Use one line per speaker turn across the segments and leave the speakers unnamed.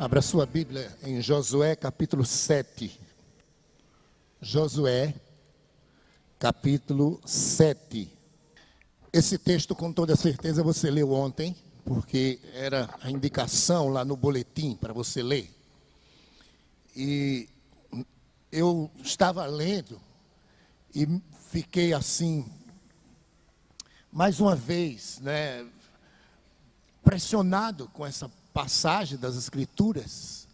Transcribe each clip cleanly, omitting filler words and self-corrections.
Abra sua Bíblia em Josué capítulo 7. Josué capítulo 7. Esse texto, com toda certeza, você leu ontem, porque era a indicação lá no boletim para você ler. E eu estava lendo e fiquei assim, mais uma vez, pressionado com essa passagem das Escrituras.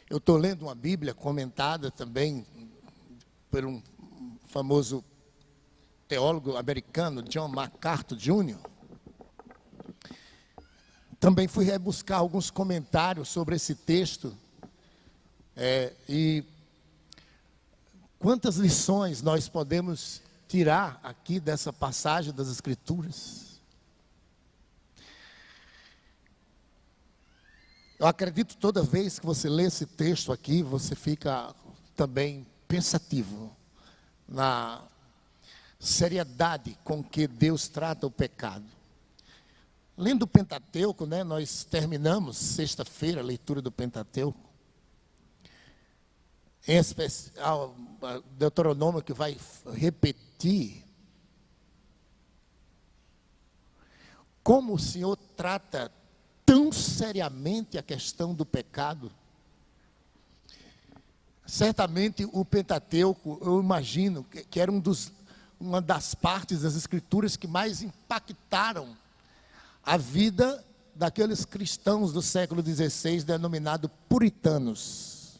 Eu estou lendo uma Bíblia comentada também por um famoso teólogo americano, John MacArthur Jr. Também fui rebuscar alguns comentários sobre esse texto. E quantas lições nós podemos tirar aqui dessa passagem das Escrituras? Eu acredito toda vez que você lê esse texto aqui, você fica também pensativo na seriedade com que Deus trata o pecado. Lendo o Pentateuco, nós terminamos sexta-feira a leitura do Pentateuco. Em especial, Deuteronômio, que vai repetir como o Senhor trata tão seriamente a questão do pecado. Certamente o Pentateuco, eu imagino que era uma das partes das Escrituras que mais impactaram a vida daqueles cristãos do século XVI, denominados puritanos.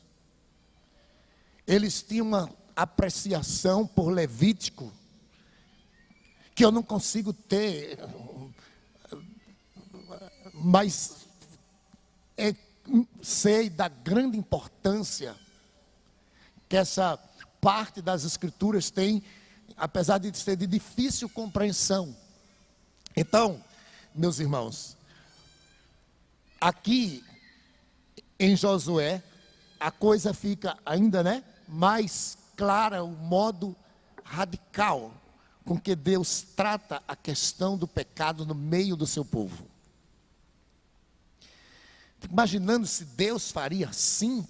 Eles tinham uma apreciação por Levítico que eu não consigo ter, mas sei da grande importância que essa parte das Escrituras tem, apesar de ser de difícil compreensão. Então, meus irmãos, aqui em Josué, a coisa fica ainda mais clara, o modo radical com que Deus trata a questão do pecado no meio do seu povo. Imaginando se Deus faria assim,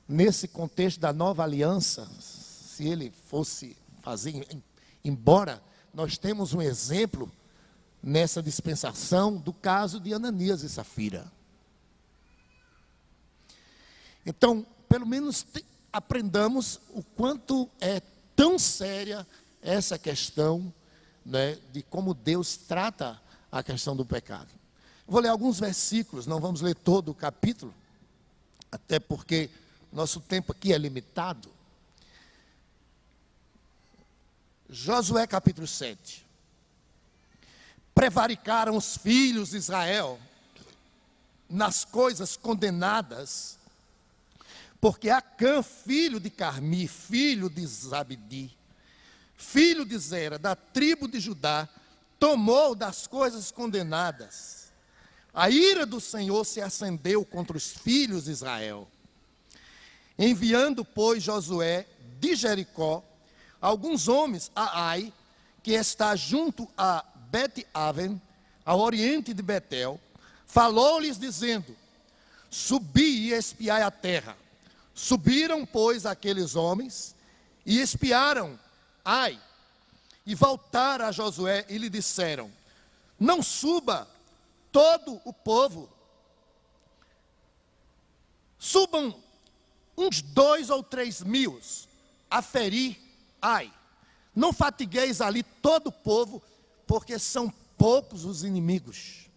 nesse contexto da nova aliança, se ele fosse fazer, embora nós temos um exemplo nessa dispensação do caso de Ananias e Safira. Então, pelo menos aprendamos o quanto é tão séria essa questão, de como Deus trata a questão do pecado. Vou ler alguns versículos, não vamos ler todo o capítulo, até porque nosso tempo aqui é limitado. Josué capítulo 7. Prevaricaram os filhos de Israel nas coisas condenadas, porque Acã, filho de Carmi, filho de Zabdi, filho de Zera, da tribo de Judá, tomou das coisas condenadas. A ira do Senhor se acendeu contra os filhos de Israel. Enviando, pois, Josué de Jericó alguns homens a Ai, que está junto a Bet-Aven, ao oriente de Betel, falou-lhes dizendo: subi e espiai a terra. Subiram, pois, aqueles homens e espiaram Ai, e voltaram a Josué e lhe disseram: não suba todo o povo, subam uns 2 ou 3 mil a ferir Ai. Não fatigueis ali todo o povo, porque são poucos os inimigos.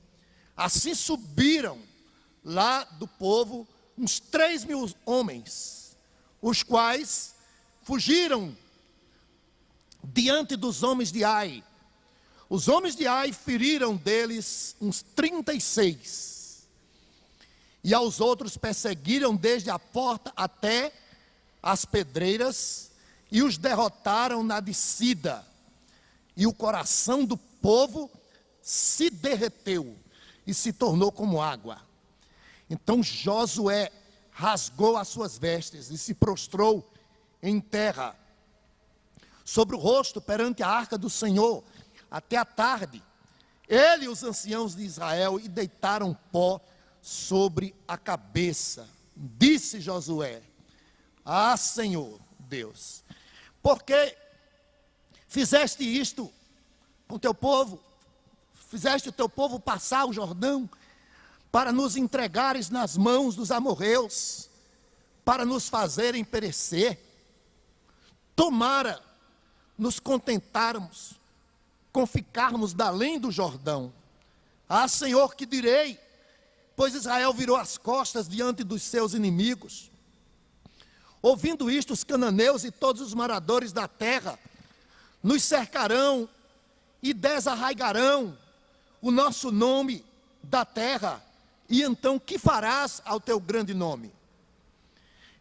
Assim subiram lá do povo uns 3 mil homens, os quais fugiram diante dos homens de Ai. Os homens de Ai feriram deles uns 36. E aos outros perseguiram desde a porta até as pedreiras e os derrotaram na descida. E o coração do povo se derreteu e se tornou como água. Então Josué rasgou as suas vestes e se prostrou em terra, sobre o rosto perante a arca do Senhor, até a tarde. Ele e os anciãos de Israel e deitaram pó sobre a cabeça. Disse Josué: Ah, Senhor Deus, porque fizeste isto com teu povo, fizeste o teu povo passar o Jordão, para nos entregares nas mãos dos amorreus, para nos fazerem perecer. Tomara nos contentarmos com ficarmos da além do Jordão. Ah, Senhor, que direi? Pois Israel virou as costas diante dos seus inimigos. Ouvindo isto, os cananeus e todos os moradores da terra nos cercarão e desarraigarão o nosso nome da terra. E então, que farás ao teu grande nome?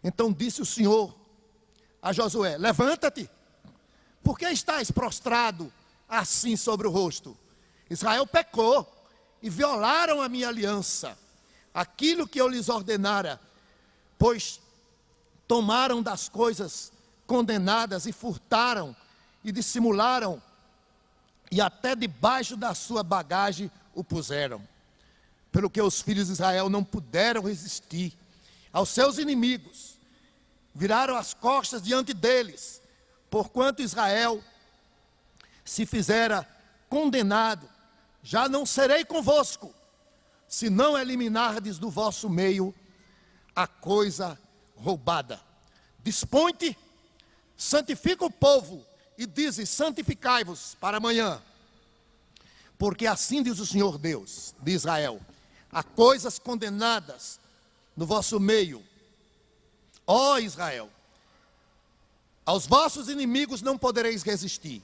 Então disse o Senhor a Josué: Levanta-te, por que estás prostrado assim sobre o rosto? Israel pecou e violaram a minha aliança, aquilo que eu lhes ordenara, pois tomaram das coisas condenadas e furtaram e dissimularam, e até debaixo da sua bagagem o puseram. Pelo que os filhos de Israel não puderam resistir aos seus inimigos, viraram as costas diante deles, porquanto Israel se fizera condenado. Já não serei convosco, se não eliminardes do vosso meio a coisa roubada. Dispõe-te, santifica o povo, e dize: santificai-vos para amanhã, porque assim diz o Senhor Deus de Israel: há coisas condenadas no vosso meio, ó Israel. Aos vossos inimigos não podereis resistir,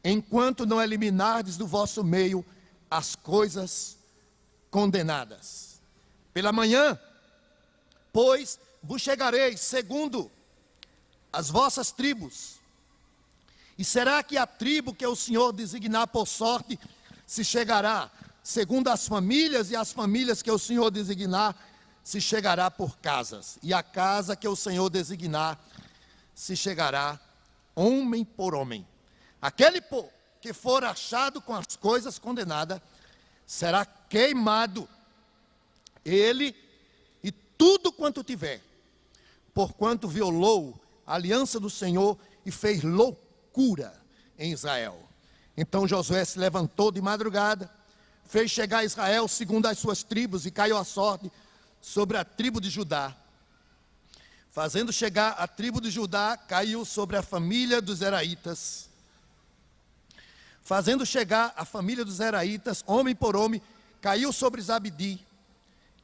enquanto não eliminardes do vosso meio as coisas condenadas. Pela manhã, pois, vos chegareis segundo as vossas tribos. E será que a tribo que o Senhor designar por sorte se chegará segundo as famílias, e as famílias que o Senhor designar se chegará por casas, e a casa que o Senhor designar se chegará homem por homem. Aquele povo que for achado com as coisas condenadas será queimado, ele e tudo quanto tiver, porquanto violou a aliança do Senhor e fez loucura em Israel. Então Josué se levantou de madrugada, fez chegar Israel segundo as suas tribos, e caiu a sorte sobre a tribo de Judá. Fazendo chegar a tribo de Judá, caiu sobre a família dos Zeraitas. Fazendo chegar a família dos Zeraitas, homem por homem, caiu sobre Zabdi.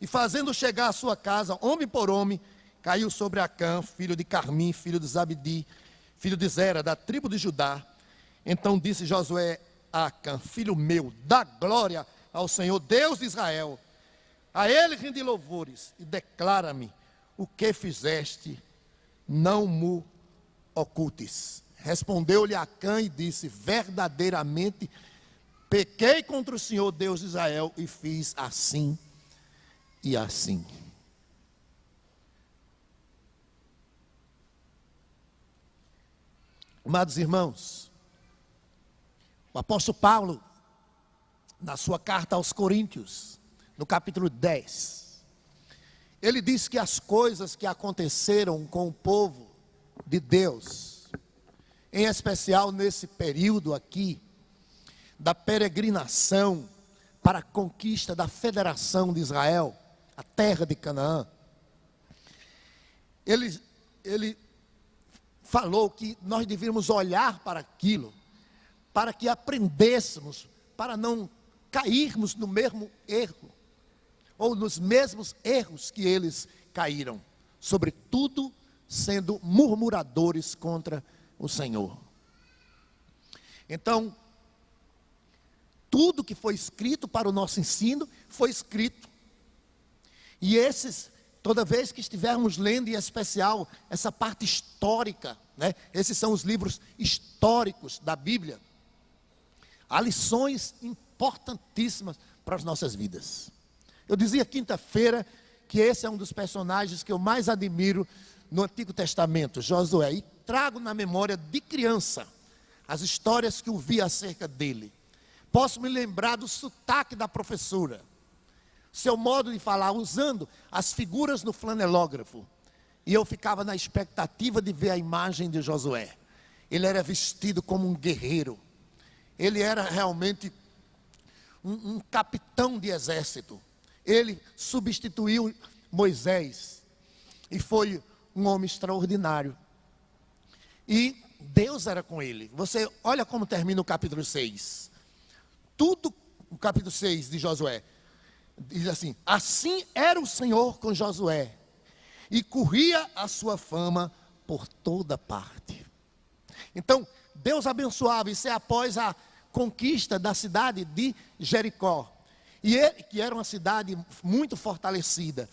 E fazendo chegar a sua casa, homem por homem, caiu sobre Acã, filho de Carmim, filho de Zabdi, filho de Zera, da tribo de Judá. Então disse Josué a Acã: filho meu, dá glória ao Senhor, Deus de Israel. A ele rende louvores e declara-me o que fizeste, não mo ocultes. Respondeu-lhe Acã e disse: verdadeiramente pequei contra o Senhor Deus de Israel e fiz assim e assim. Amados irmãos, o apóstolo Paulo, na sua carta aos Coríntios, no capítulo 10, ele diz que as coisas que aconteceram com o povo de Deus, em especial nesse período aqui, da peregrinação para a conquista da federação de Israel, a terra de Canaã, ele falou que nós devíamos olhar para aquilo, para que aprendêssemos, para não cairmos no mesmo erro, ou nos mesmos erros que eles caíram, sobretudo sendo murmuradores contra o Senhor. Então, tudo que foi escrito para o nosso ensino, foi escrito. E toda vez que estivermos lendo, em especial, essa parte histórica, né? Esses são os livros históricos da Bíblia. Há lições importantíssimas para as nossas vidas. Eu dizia quinta-feira que esse é um dos personagens que eu mais admiro no Antigo Testamento, Josué. E trago na memória de criança as histórias que ouvi acerca dele. Posso me lembrar do sotaque da professora, seu modo de falar, usando as figuras no flanelógrafo. E eu ficava na expectativa de ver a imagem de Josué. Ele era vestido como um guerreiro. Ele era realmente um capitão de exército. Ele substituiu Moisés e foi um homem extraordinário. E Deus era com ele. Você olha como termina o capítulo 6. Tudo, o capítulo 6 de Josué, diz assim: assim era o Senhor com Josué, e corria a sua fama por toda parte. Então, Deus abençoava, isso é após a conquista da cidade de Jericó. E ele, que era uma cidade muito fortalecida.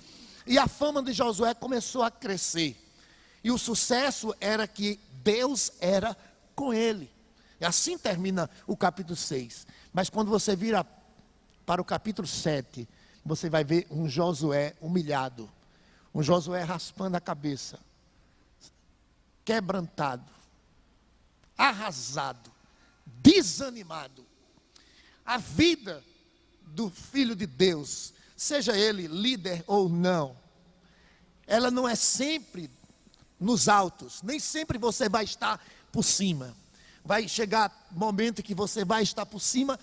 E a fama de Josué começou a crescer. E o sucesso era que Deus era com ele. E assim termina o capítulo 6. Mas quando você vira para o capítulo 7, você vai ver um Josué humilhado. Um Josué raspando a cabeça. Quebrantado. Arrasado. Desanimado. A vida do Filho de Deus, seja ele líder ou não, ela não é sempre nos altos, nem sempre você vai estar por cima. Vai chegar momento que você vai estar por cima,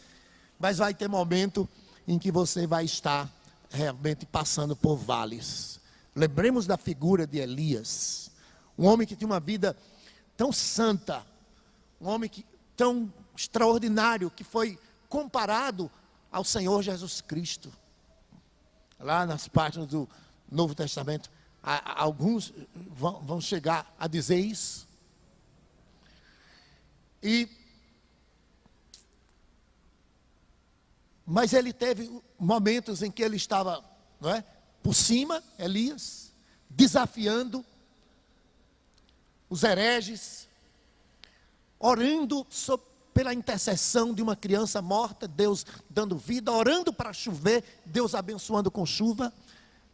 mas vai ter momento em que você vai estar realmente passando por vales. Lembremos da figura de Elias, um homem que tinha uma vida tão santa, um homem tão extraordinário, que foi comparado ao Senhor Jesus Cristo. Lá nas páginas do Novo Testamento, alguns vão chegar a dizer isso. Mas ele teve momentos em que ele estava, não é, por cima, Elias, desafiando os hereges, orando pela intercessão de uma criança morta, Deus dando vida, orando para chover, Deus abençoando com chuva.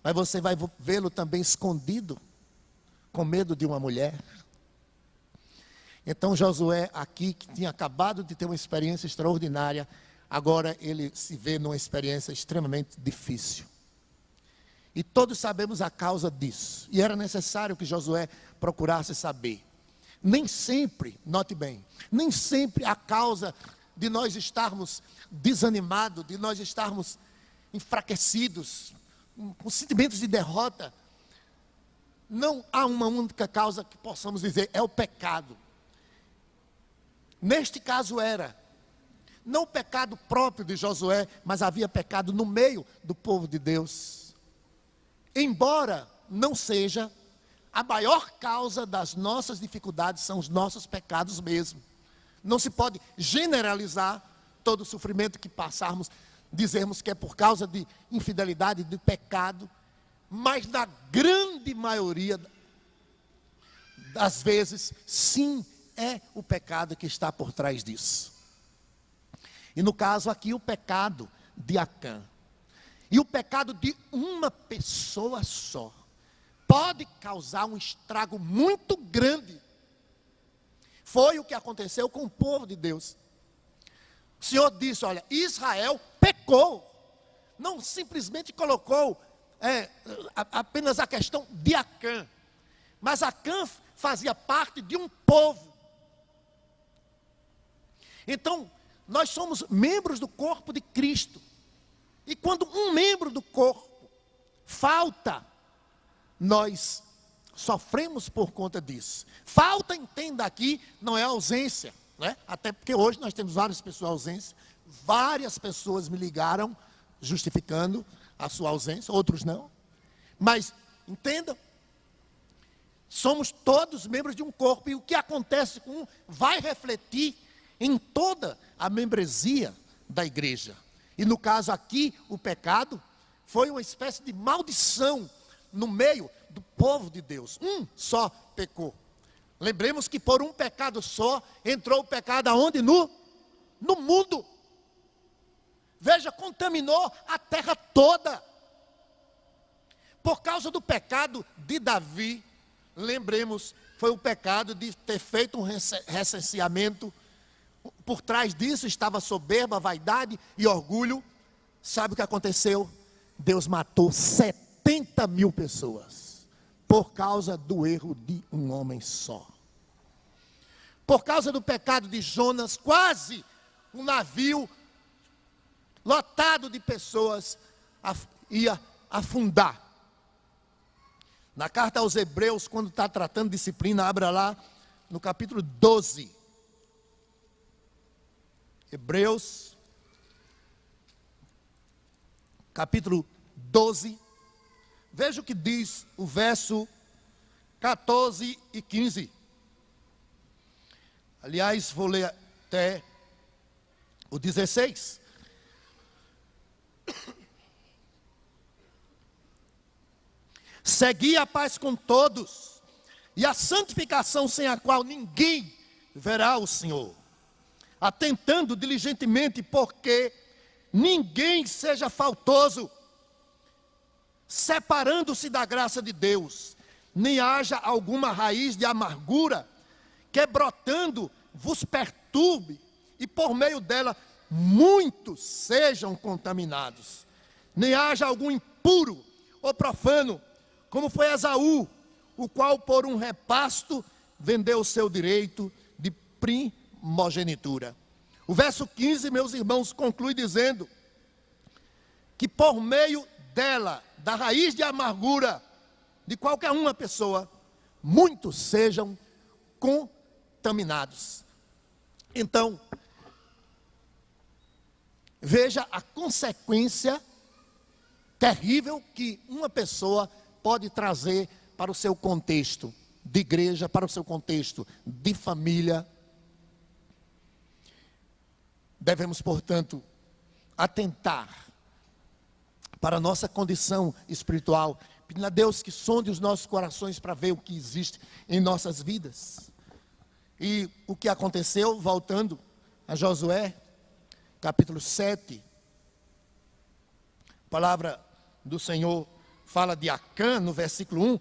Mas você vai vê-lo também escondido, com medo de uma mulher. Então Josué aqui, que tinha acabado de ter uma experiência extraordinária, agora ele se vê numa experiência extremamente difícil. E todos sabemos a causa disso. E era necessário que Josué procurasse saber. Nem sempre, note bem, nem sempre a causa de nós estarmos desanimados, de nós estarmos enfraquecidos, com sentimentos de derrota, não há uma única causa que possamos dizer, é o pecado. Neste caso era, não o pecado próprio de Josué, mas havia pecado no meio do povo de Deus. Embora não seja, a maior causa das nossas dificuldades são os nossos pecados mesmo. Não se pode generalizar todo o sofrimento que passarmos, dizermos que é por causa de infidelidade, de pecado, mas na grande maioria das vezes, sim, é o pecado que está por trás disso. E no caso aqui, o pecado de Acã. E o pecado de uma pessoa só pode causar um estrago muito grande. Foi o que aconteceu com o povo de Deus. O Senhor disse, olha, Israel pecou. Não simplesmente colocou apenas a questão de Acã. Mas Acã fazia parte de um povo. Então, nós somos membros do corpo de Cristo. E quando um membro do corpo falta, nós sofremos por conta disso. Falta, entenda aqui, não é ausência, né? Até porque hoje nós temos várias pessoas ausentes. Várias pessoas me ligaram justificando a sua ausência, outros não. Mas, entenda, somos todos membros de um corpo, e o que acontece com um vai refletir em toda a membresia da igreja. E no caso aqui, o pecado foi uma espécie de maldição no meio do povo de Deus. Um só pecou. Lembremos que por um pecado só, entrou o pecado aonde? No mundo. Veja, contaminou a terra toda. Por causa do pecado de Davi, lembremos, foi o pecado de ter feito um recenseamento. Por trás disso estava soberba, vaidade e orgulho. Sabe o que aconteceu? Deus matou 70 mil pessoas por causa do erro de um homem só. Por causa do pecado de Jonas, quase um navio lotado de pessoas ia afundar. Na carta aos Hebreus, quando está tratando de disciplina, abra lá no capítulo 12. Hebreus, capítulo 12. Veja o que diz o verso 14 e 15. Aliás, vou ler até o 16. Segui a paz com todos, e a santificação sem a qual ninguém verá o Senhor, atentando diligentemente, porque ninguém seja faltoso, separando-se da graça de Deus, nem haja alguma raiz de amargura, que brotando vos perturbe, e por meio dela muitos sejam contaminados. Nem haja algum impuro ou profano, como foi Esaú, o qual por um repasto vendeu o seu direito de primogenitura. O verso 15, meus irmãos, conclui dizendo que por meio dela, da raiz de amargura de qualquer uma pessoa, muitos sejam contaminados. Então, veja a consequência terrível que uma pessoa pode trazer para o seu contexto de igreja, para o seu contexto de família. Devemos, portanto, atentar para a nossa condição espiritual, pedindo a Deus que sonde os nossos corações para ver o que existe em nossas vidas. E o que aconteceu, voltando a Josué, capítulo 7, a palavra do Senhor fala de Acã, no versículo 1,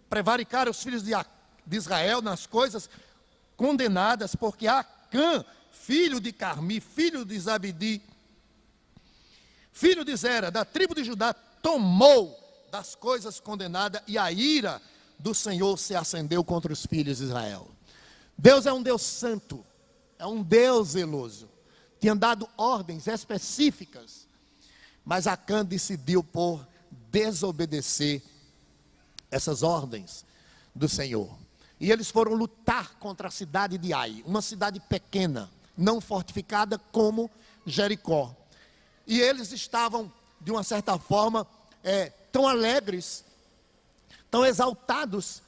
prevaricaram os filhos de Israel nas coisas condenadas, porque Acã, filho de Carmi, filho de Zabdi, filho de Zera, da tribo de Judá, tomou das coisas condenadas, e a ira do Senhor se acendeu contra os filhos de Israel. Deus é um Deus santo, é um Deus zeloso, tinha dado ordens específicas, mas Acã decidiu por desobedecer essas ordens do Senhor. E eles foram lutar contra a cidade de Ai, uma cidade pequena, não fortificada como Jericó. E eles estavam, de uma certa forma, tão alegres, tão exaltados,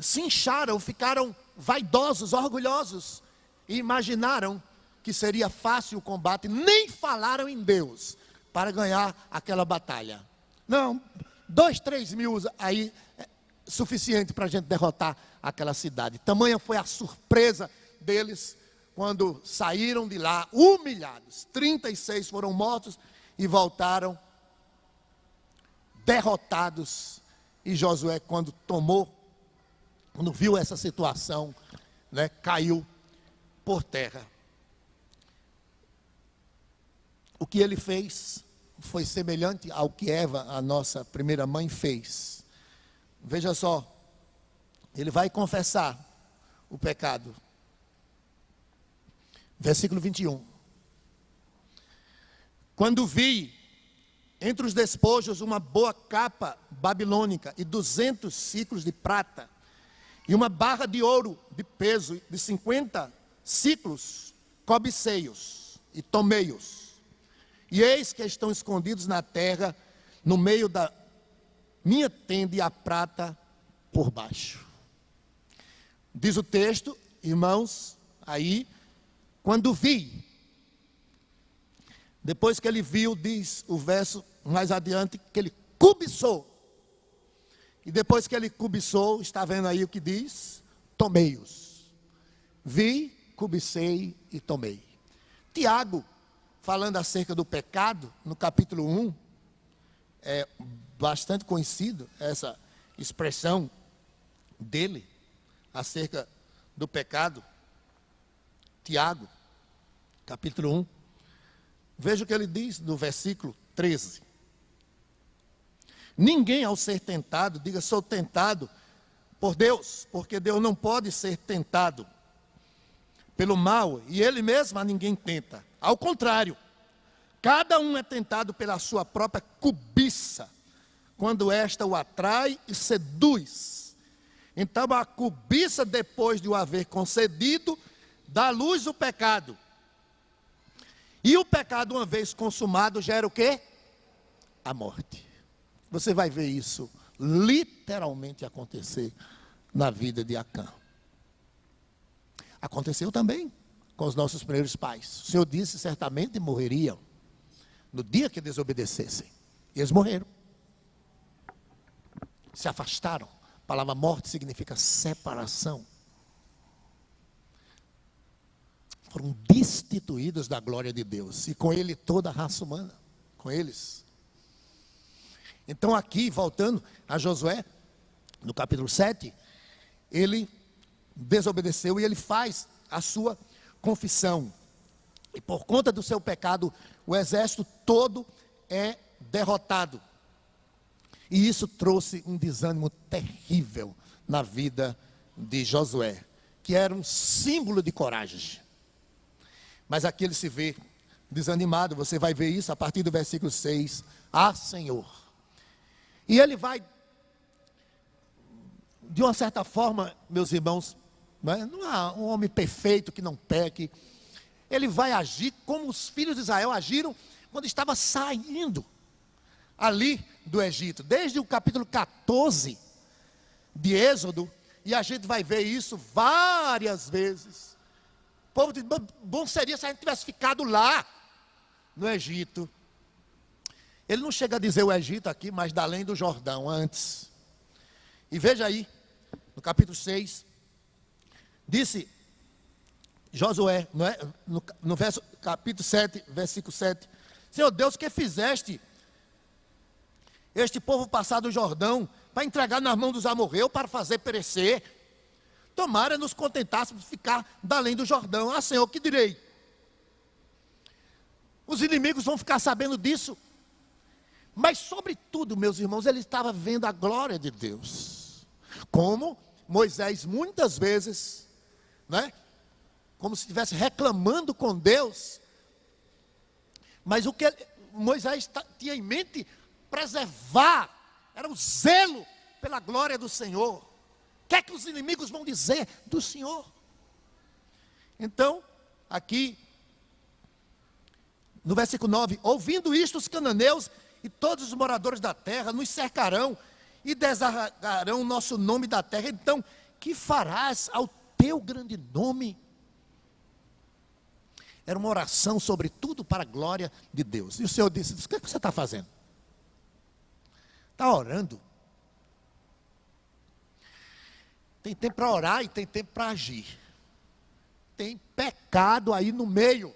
se incharam, ficaram vaidosos, orgulhosos, e imaginaram que seria fácil o combate, nem falaram em Deus para ganhar aquela batalha. Não, 2, 3 mil aí é suficiente para a gente derrotar aquela cidade. Tamanha foi a surpresa deles quando saíram de lá humilhados. 36 foram mortos e voltaram derrotados. E Josué, quando viu essa situação, caiu por terra. O que ele fez foi semelhante ao que Eva, a nossa primeira mãe, fez. Veja só, ele vai confessar o pecado. Versículo 21. Quando vi entre os despojos uma boa capa babilônica e 200 ciclos de prata, e uma barra de ouro de peso de 50 ciclos, cobicei-os e tomei-os. E eis que estão escondidos na terra, no meio da minha tenda, e a prata por baixo. Diz o texto, irmãos, aí, quando vi. Depois que ele viu, diz o verso mais adiante, que ele cobiçou. E depois que ele cobiçou, está vendo aí o que diz? Tomei-os. Vi, cobicei e tomei. Tiago, falando acerca do pecado, no capítulo 1, é bastante conhecido essa expressão dele, acerca do pecado. Tiago, capítulo 1. Veja o que ele diz no versículo 13. Ninguém ao ser tentado, diga sou tentado por Deus, porque Deus não pode ser tentado pelo mal, e Ele mesmo a ninguém tenta. Ao contrário, cada um é tentado pela sua própria cobiça, quando esta o atrai e seduz. Então a cobiça, depois de o haver concedido, dá à luz o pecado. E o pecado, uma vez consumado, gera o quê? A morte. Você vai ver isso literalmente acontecer na vida de Acã. Aconteceu também com os nossos primeiros pais. O Senhor disse certamente morreriam no dia que desobedecessem. E eles morreram. Se afastaram. A palavra morte significa separação. Foram destituídos da glória de Deus. E com ele toda a raça humana. Com eles. Então aqui, voltando a Josué, no capítulo 7, ele desobedeceu e ele faz a sua confissão. E por conta do seu pecado, o exército todo é derrotado. E isso trouxe um desânimo terrível na vida de Josué, que era um símbolo de coragem. Mas aqui ele se vê desanimado, você vai ver isso a partir do versículo 6. Ah, Senhor! E ele vai, de uma certa forma, meus irmãos, não há um homem perfeito que não peque. Ele vai agir como os filhos de Israel agiram quando estava saindo ali do Egito. Desde o capítulo 14 de Êxodo, e a gente vai ver isso várias vezes. O povo diz, bom seria se a gente tivesse ficado lá no Egito. Ele não chega a dizer o Egito aqui, mas da além do Jordão, antes. E veja aí, no capítulo 6, disse Josué, não é? no capítulo 7, versículo 7, Senhor Deus, que fizeste este povo passar do Jordão, para entregar nas mãos dos amorreus, para fazer perecer? Tomara nos contentássemos de ficar da além do Jordão. Ah, Senhor, que direi? Os inimigos vão ficar sabendo disso. Mas, sobretudo, meus irmãos, ele estava vendo a glória de Deus. Como Moisés, muitas vezes, como se estivesse reclamando com Deus. Mas o que Moisés tinha em mente, preservar, era o zelo pela glória do Senhor. O que é que os inimigos vão dizer do Senhor? Então, aqui, no versículo 9, ouvindo isto, os cananeus e todos os moradores da terra nos cercarão e desarraigarão o nosso nome da terra. Então, que farás ao teu grande nome? Era uma oração, sobretudo, para a glória de Deus. E o Senhor disse, o que é que você está fazendo? Está orando? Tem tempo para orar e tem tempo para agir. Tem pecado aí no meio.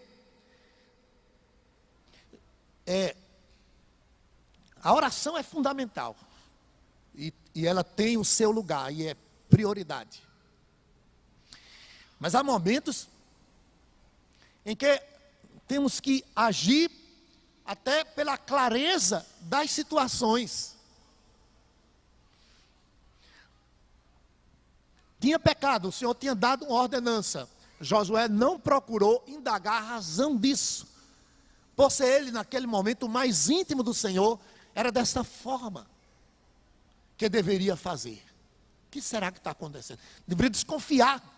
A oração é fundamental. E ela tem o seu lugar e é prioridade. Mas há momentos em que temos que agir até pela clareza das situações. Tinha pecado, o Senhor tinha dado uma ordenança. Josué não procurou indagar a razão disso. Por ser ele, naquele momento, o mais íntimo do Senhor, era dessa forma que deveria fazer. O que será que está acontecendo? Deveria desconfiar.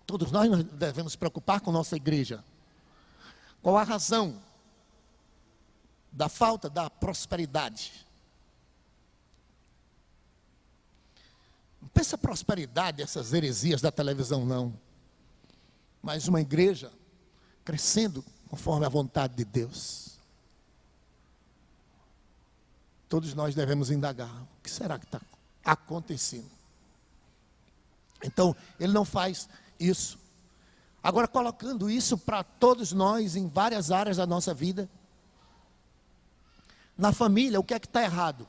Todos nós devemos nos preocupar com nossa igreja. Qual a razão da falta da prosperidade? Não pensa prosperidade, essas heresias da televisão, não. Mas uma igreja crescendo conforme a vontade de Deus. Todos nós devemos indagar. O que será que está acontecendo? Então, ele não faz isso. Agora, colocando isso para todos nós em várias áreas da nossa vida. Na família, o que é que está errado?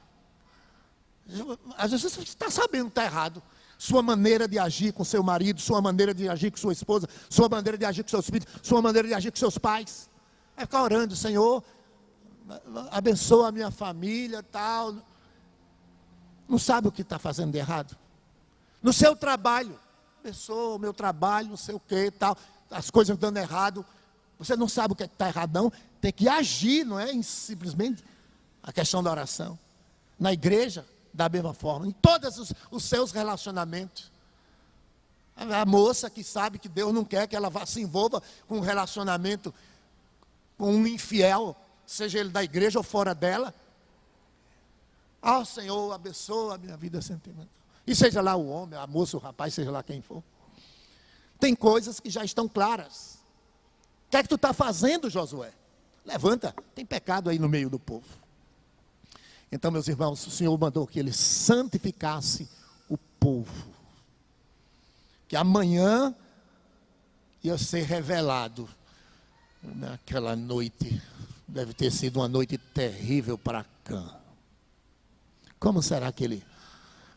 Às vezes você está sabendo que está errado. Sua maneira de agir com seu marido, sua maneira de agir com sua esposa, sua maneira de agir com seus filhos, sua maneira de agir com seus pais. É ficar orando, Senhor, abençoa a minha família, tal. Não sabe o que está fazendo de errado. No seu trabalho, abençoa o meu trabalho, não sei o que, tal. As coisas dando errado. Você não sabe o que está errado, não. Tem que agir, não é simplesmente a questão da oração. Na igreja, da mesma forma. Em todos os seus relacionamentos. A moça que sabe que Deus não quer que ela se envolva com um relacionamento com um infiel, seja ele da igreja ou fora dela. Senhor, abençoa a minha vida sentimental. E seja lá o homem, a moça, o rapaz, seja lá quem for. Tem coisas que já estão claras. O que é que tu está fazendo, Josué? Levanta, tem pecado aí no meio do povo. Então, meus irmãos, o Senhor mandou que ele santificasse o povo. Que amanhã ia ser revelado. Naquela noite, deve ter sido uma noite terrível para Acã. Como será que ele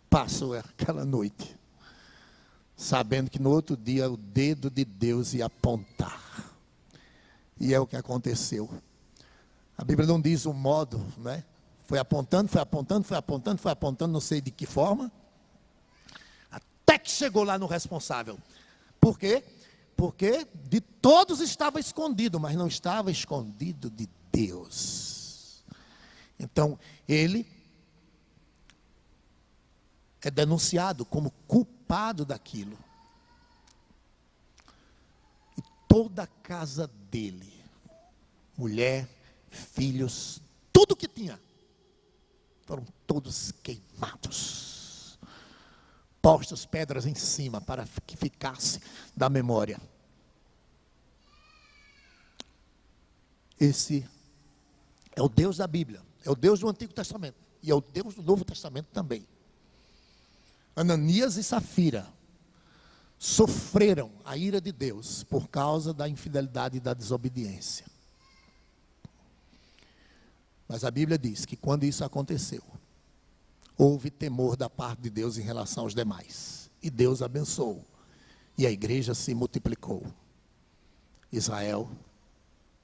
passou aquela noite? Sabendo que no outro dia o dedo de Deus ia apontar. E é o que aconteceu. A Bíblia não diz o modo, né? Foi apontando, foi apontando, foi apontando, foi apontando, não sei de que forma. Até que chegou lá no responsável. Por quê? Porque de todos estava escondido, mas não estava escondido de Deus. Então, ele é denunciado como culpado daquilo. E toda a casa dele, mulher, filhos, tudo que tinha, foram todos queimados. Postas pedras em cima para que ficasse da memória. Esse é o Deus da Bíblia, é o Deus do Antigo Testamento e é o Deus do Novo Testamento também. Ananias e Safira sofreram a ira de Deus por causa da infidelidade e da desobediência. Mas a Bíblia diz que quando isso aconteceu, houve temor da parte de Deus em relação aos demais. E Deus abençoou. E a igreja se multiplicou. Israel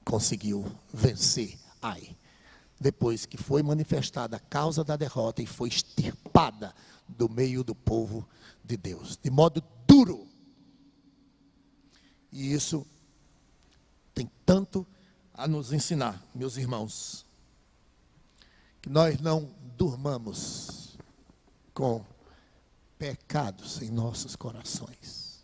conseguiu vencer Ai. Depois que foi manifestada a causa da derrota e foi extirpada do meio do povo de Deus. De modo duro. E isso tem tanto a nos ensinar, meus irmãos. Que nós não durmamos com pecados em nossos corações.